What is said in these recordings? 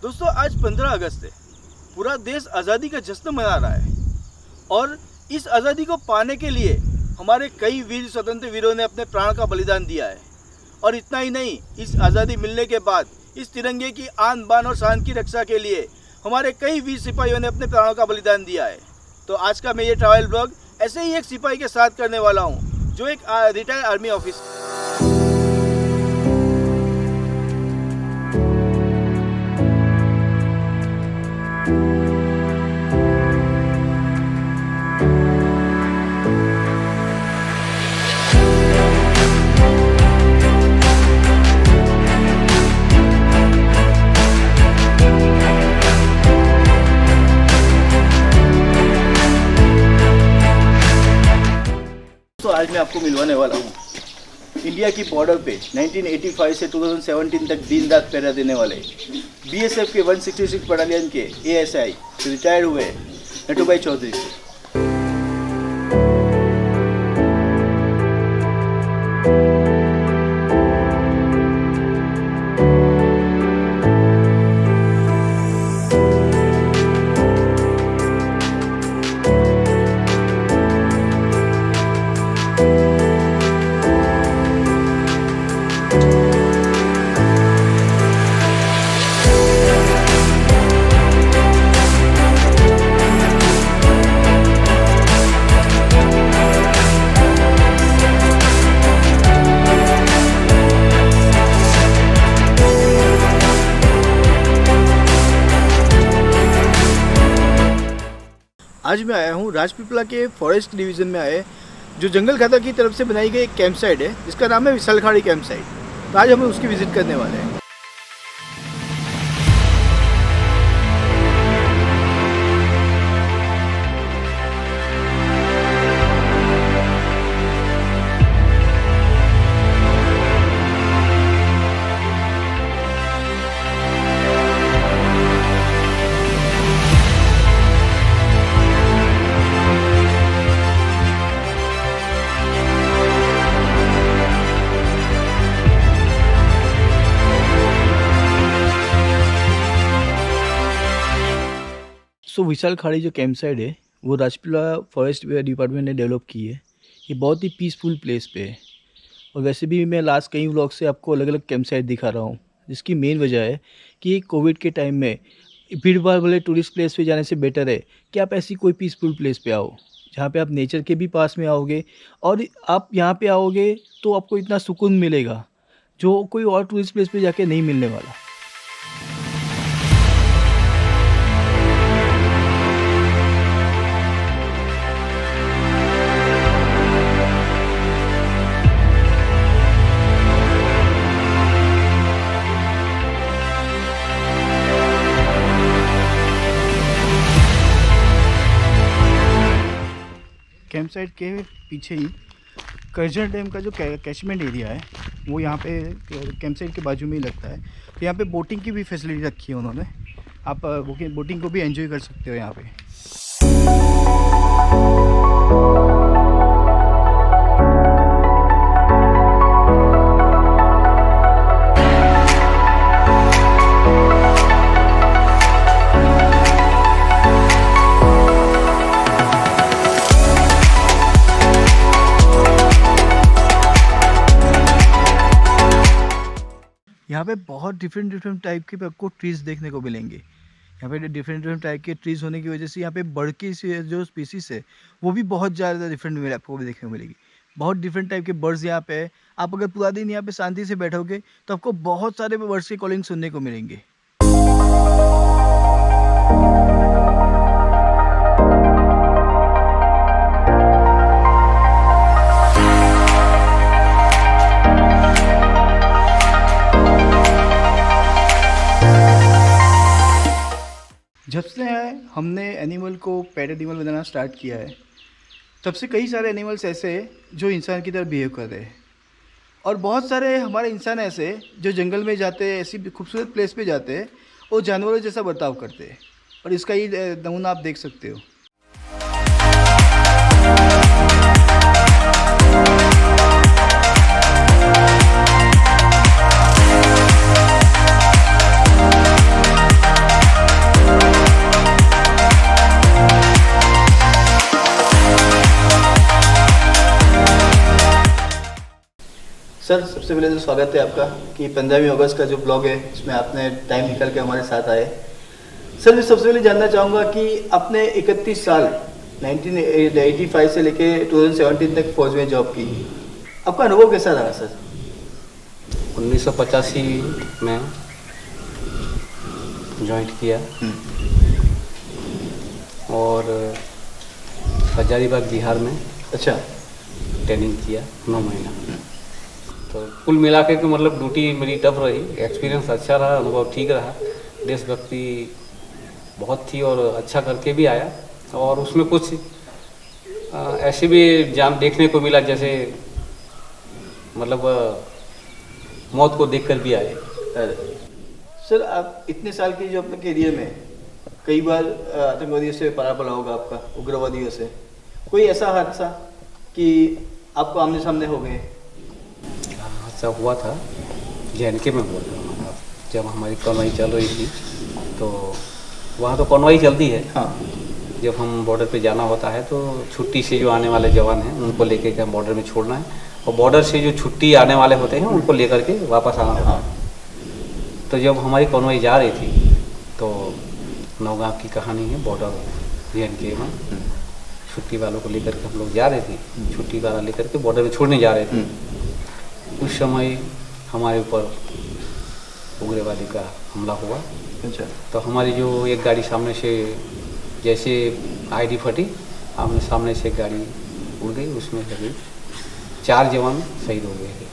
दोस्तों आज 15 अगस्त है। पूरा देश आज़ादी का जश्न मना रहा है और इस आज़ादी को पाने के लिए हमारे कई वीर स्वतंत्र वीरों ने अपने प्राण का बलिदान दिया है। और इतना ही नहीं, इस आज़ादी मिलने के बाद इस तिरंगे की आन बान और शान की रक्षा के लिए हमारे कई वीर सिपाहियों ने अपने प्राणों का बलिदान दिया है। तो आज का मैं ये ट्रैवल ब्लॉग ऐसे ही एक सिपाही के साथ करने वाला हूँ जो एक रिटायर्ड आर्मी ऑफिसर। तो आज मैं आपको मिलवाने वाला हूँ इंडिया की बॉर्डर पे 1985 से 2017 तक दिन रात पहरा देने वाले बीएसएफ के 166 बटालियन के एएसआई रिटायर हुए नटूभाई चौधरी से। आज मैं आया हूँ राजपीपला के फॉरेस्ट डिवीज़न में आए जो जंगल खाता की तरफ से बनाई गई एक कैंप साइट है जिसका नाम है विशालखाड़ी कैंप साइट। तो आज हम उसकी विजिट करने वाले हैं। विशालखाड़ी जो कैंप साइट है वो राजपीपला फॉरेस्ट डिपार्टमेंट ने डेवलप की है। ये बहुत ही पीसफुल प्लेस पे है और वैसे भी मैं लास्ट कई व्लॉग से आपको अलग अलग कैंप साइट दिखा रहा हूँ, जिसकी मेन वजह है कि कोविड के टाइम में भीड़ भाड़ वाले टूरिस्ट प्लेस पे जाने से बेटर है कि आप ऐसी कोई पीसफुल प्लेस पे आओ जहाँ पे आप नेचर के भी पास में आओगे और आप यहाँ पे आओगे तो आपको इतना सुकून मिलेगा जो कोई और टूरिस्ट प्लेस पे जाके नहीं मिलने वाला। कैंप साइट के पीछे ही करजन डैम का जो कैचमेंट एरिया है वो यहाँ पे कैंप साइट के बाजू में ही लगता है। तो यहाँ पे बोटिंग की भी फैसिलिटी रखी है उन्होंने, आप बोटिंग को भी एंजॉय कर सकते हो यहाँ पे। यहाँ पे बहुत डिफरेंट टाइप के आपको ट्रीज़ देखने को मिलेंगे। यहाँ पे डिफरेंट टाइप के ट्रीज़ होने की वजह से यहाँ पे बर्ड की जो स्पीसीज़ है वो भी बहुत ज़्यादा डिफरेंट आपको भी देखने को मिलेगी। बहुत डिफरेंट टाइप के बर्ड्स यहाँ पे है। आप अगर पूरा दिन यहाँ पे शांति से बैठोगे तो आपको बहुत सारे बर्ड्स के कॉलिंग सुनने को मिलेंगे। जब से हमने एनिमल को पेट एनिमल बनाना स्टार्ट किया है तब से कई सारे एनिमल्स ऐसे हैं जो इंसान की तरह बिहेव कर रहे हैं और बहुत सारे हमारे इंसान ऐसे जो जंगल में जाते हैं, ऐसी खूबसूरत प्लेस पे जाते हैं और जानवरों जैसा बर्ताव करते हैं। और इसका ही नमूना आप देख सकते हो। सर सबसे पहले तो स्वागत है आपका कि 15वीं अगस्त का जो ब्लॉग है इसमें आपने टाइम निकाल के हमारे साथ आए। सर मैं सबसे पहले जानना चाहूँगा कि आपने 31 साल 1985 से लेके 2017 तक फौज में जॉब की, आपका अनुभव कैसा रहा सर? 1985 में ज्वाइन किया और हजारीबाग बिहार में अच्छा। ट्रेनिंग किया 9 महीना। तो कुल मिला के मतलब ड्यूटी मेरी टफ रही, एक्सपीरियंस अच्छा रहा, अनुभव ठीक रहा, देशभक्ति बहुत थी और अच्छा करके भी आया। और उसमें कुछ ऐसे भी जान देखने को मिला जैसे मतलब मौत को देखकर भी आए। सर आप इतने साल की जो अपने करियर में कई बार आतंकवादियों से पड़ा पड़ा होगा आपका, उग्रवादियों से, कोई ऐसा हादसा कि आपको आमने सामने हो गए? हादसा हुआ था JNK में हुआ था, जब हमारी कॉन्वाई चल रही थी। तो वहाँ तो कॉन्वाई चलती है। हाँ। जब हम बॉर्डर पे जाना होता है तो छुट्टी से जो आने वाले जवान हैं उनको लेके के हम बॉर्डर में छोड़ना है, और बॉर्डर से जो छुट्टी आने वाले होते हैं उनको लेकर के वापस आना होता है। तो जब हमारी कॉन्वाई जा रही थी तो नौगांव की कहानी है, बॉर्डर JNK में छुट्टी वालों को लेकर के हम लोग जा रहे थे, छुट्टी वाला लेकर के बॉर्डर में छोड़ने जा रहे थे। उस समय हमारे ऊपर उग्रवादी का हमला हुआ। अच्छा। तो हमारी जो एक गाड़ी सामने से जैसे ID फटी, आमने सामने से एक गाड़ी उड़ गई, उसमें लगी 4 जवान शहीद हो गए थे।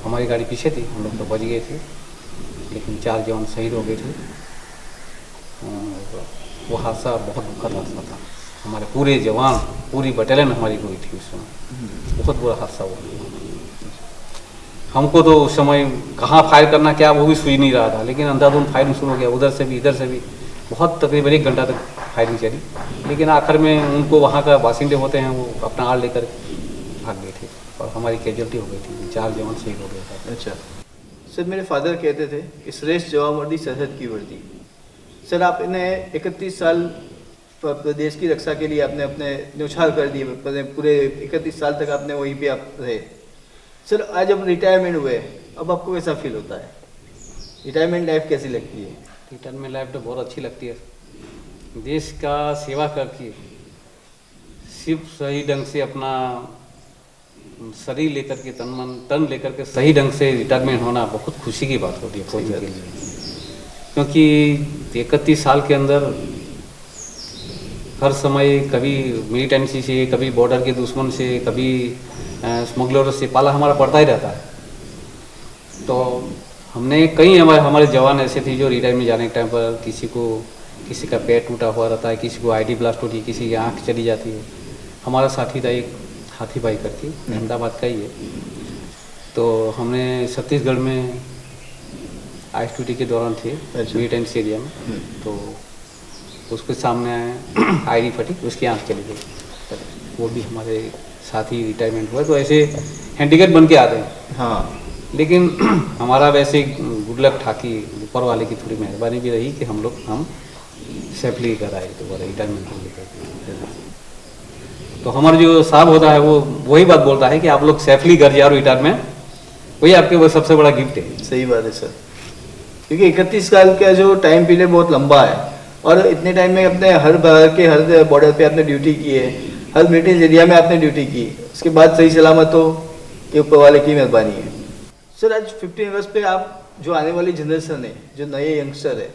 हमारी गाड़ी पीछे थी, हम लोग तो बच गए थे, लेकिन 4 जवान शहीद हो गए थे। वो हादसा बहुत दुखद हादसा था। हमारे पूरे जवान, पूरी बटालियन हमारी गई थी उस समय, बहुत बुरा हादसा हुआ। हमको तो उस समय कहाँ फायर करना क्या वो भी सूझ नहीं रहा था, लेकिन अंधाधुंध फायरिंग शुरू हो गया, उधर से भी इधर से भी, बहुत तकरीबन 1 घंटा तक फायरिंग चली। लेकिन आखिर में उनको वहाँ का बासिंदे होते हैं, वो अपना आड़ लेकर भाग गए थे और हमारी कैजुअल्टी हो गई थी, 4 जवान शहीद हो गया था। अच्छा। सर मेरे फादर कहते थे कि श्रेष्ठ जवान वर्दी सरहद की वर्दी। सर आपने 31 साल देश की रक्षा के लिए आपने अपने न्यौछावर कर दिए, पूरे 31 साल तक आपने वहीं पे आप रहे। सर आज अब रिटायरमेंट हुए, अब आपको कैसा फील होता है? रिटायरमेंट लाइफ कैसी लगती है? रिटायरमेंट लाइफ तो बहुत अच्छी लगती है। देश का सेवा करके सिर्फ सही ढंग से अपना शरीर लेकर के तन लेकर के सही ढंग से रिटायरमेंट होना बहुत खुशी की बात होती है फौजी के लिए। क्योंकि 31 साल के अंदर हर समय कभी मिलिटेंसी से, कभी बॉर्डर के दुश्मन से, कभी स्मगलर से पाला हमारा पड़ता ही रहता है। तो हमने कई हमारे जवान ऐसे थे जो रिटायर में जाने के टाइम पर किसी का पैर टूटा हुआ रहता है, किसी को ID ब्लास्ट होती है, किसी की आँख चली जाती है। हमारा साथी था एक हाथी भाई करके, अहमदाबाद का ही है। तो हमने छत्तीसगढ़ में ISTT के दौरान थे मिलिटेंसी एरिया में, तो उसके सामने ID फटी, उसकी आँख चली गई। वो भी हमारे साथ ही रिटायरमेंट हुआ। तो ऐसे हैंडीकैप बन के आते हैं। हाँ। लेकिन हमारा वैसे गुड लक था कि ऊपर वाले की थोड़ी मेहरबानी भी रही कि हम सेफली कर आए तो रिटायरमेंट हो गया। तो हमारा जो साहब होता है वो वही बात बोलता है कि आप लोग सेफली घर जा रहे हो रिटायरमेंट, वही आपके वो सबसे बड़ा गिफ्ट है। सही बात है सर, क्योंकि 31 साल का जो टाइम पीरियड बहुत लंबा है, और इतने टाइम में अपने हर बॉर्डर पे आपने ड्यूटी की है, हर मिलिटेंसी एरिया में आपने ड्यूटी की, उसके बाद सही सलामत हो, ये ऊपर वाले की मेहरबानी है। सर आज 15 अगस्त पे आप जो आने वाली जनरेशन है, जो नए यंगस्टर है,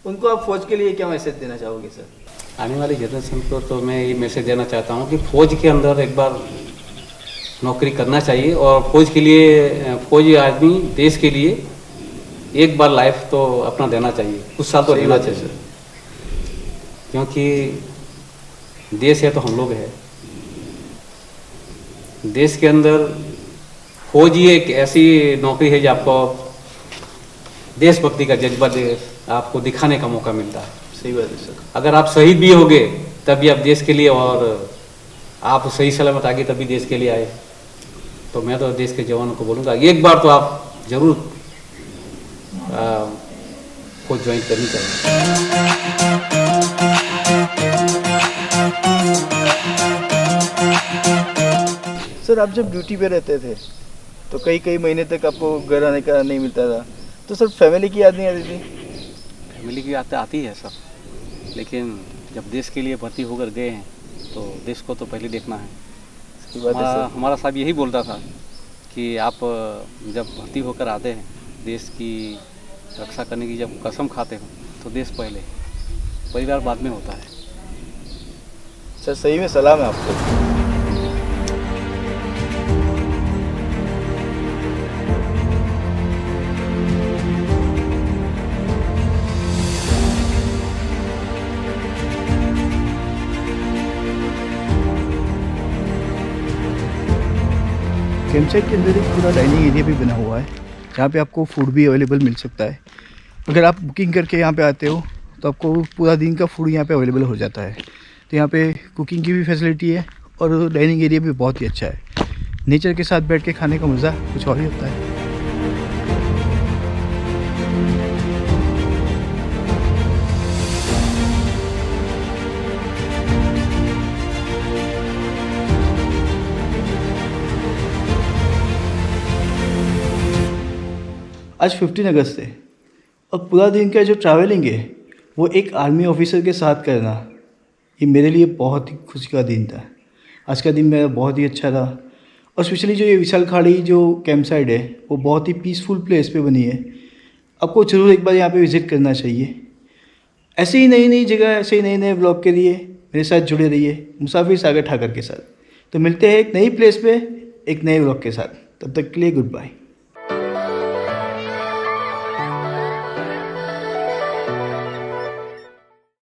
उनको आप फौज के लिए क्या मैसेज देना चाहोगे सर? आने वाली जनरेशन को तो मैं ये मैसेज देना चाहता हूँ कि फौज के अंदर एक बार नौकरी करना चाहिए, और फौजी आदमी देश के लिए एक बार लाइफ तो अपना देना चाहिए, कुछ साल तो देना चाहिए सर। क्योंकि देश है तो हम लोग हैं। देश के अंदर फौजी एक ऐसी नौकरी है जो आपको देशभक्ति का जज्बा आपको दिखाने का मौका मिलता है। सही बात है सर। अगर आप शहीद भी होगे तभी आप देश के लिए, और आप सही सलामत आगे तभी देश के लिए आए। तो मैं तो देश के जवानों को बोलूँगा एक बार तो आप जरूर फौज ज्वाइन करनी चाहिए। सर आप जब ड्यूटी पे रहते थे तो कई कई महीने तक आपको घर आने का नहीं मिलता था, तो सर फैमिली की याद नहीं आती थी? फैमिली की याद आती है सर, लेकिन जब देश के लिए भर्ती होकर गए हैं तो देश को तो पहले देखना है। इसकी बात है हमारा सर। हमारा साहब यही बोलता था कि आप जब भर्ती होकर आते हैं, देश की रक्षा करने की जब कसम खाते हो तो देश पहले, परिवार बाद में होता है। सर सही में सलाम है आपको। कैंप साइट के अंदर एक पूरा डाइनिंग एरिया भी बना हुआ है, जहाँ पे आपको फूड भी अवेलेबल मिल सकता है। अगर आप बुकिंग करके यहाँ पे आते हो तो आपको पूरा दिन का फूड यहाँ पे अवेलेबल हो जाता है। तो यहाँ पे कुकिंग की भी फैसिलिटी है और डाइनिंग एरिया भी बहुत ही अच्छा है। नेचर के साथ बैठ के खाने का मज़ा कुछ और ही होता है। आज 15 अगस्त है और पूरा दिन का जो ट्रैवलिंग है वो एक आर्मी ऑफिसर के साथ करना, ये मेरे लिए बहुत ही खुशी का दिन था। आज का दिन मेरा बहुत ही अच्छा रहा और स्पेशली जो ये विशाल खाड़ी जो कैंप साइट है वो बहुत ही पीसफुल प्लेस पे बनी है। आपको ज़रूर एक बार यहाँ पे विज़िट करना चाहिए। ऐसे ही नई नई जगह, ऐसे ही नए नए ब्लॉग के लिए मेरे साथ जुड़े रहिए मुसाफिर सागर ठाकर के साथ। तो मिलते हैं एक नई प्लेस पे एक नए ब्लॉग के साथ। तब तक के लिए गुड बाय।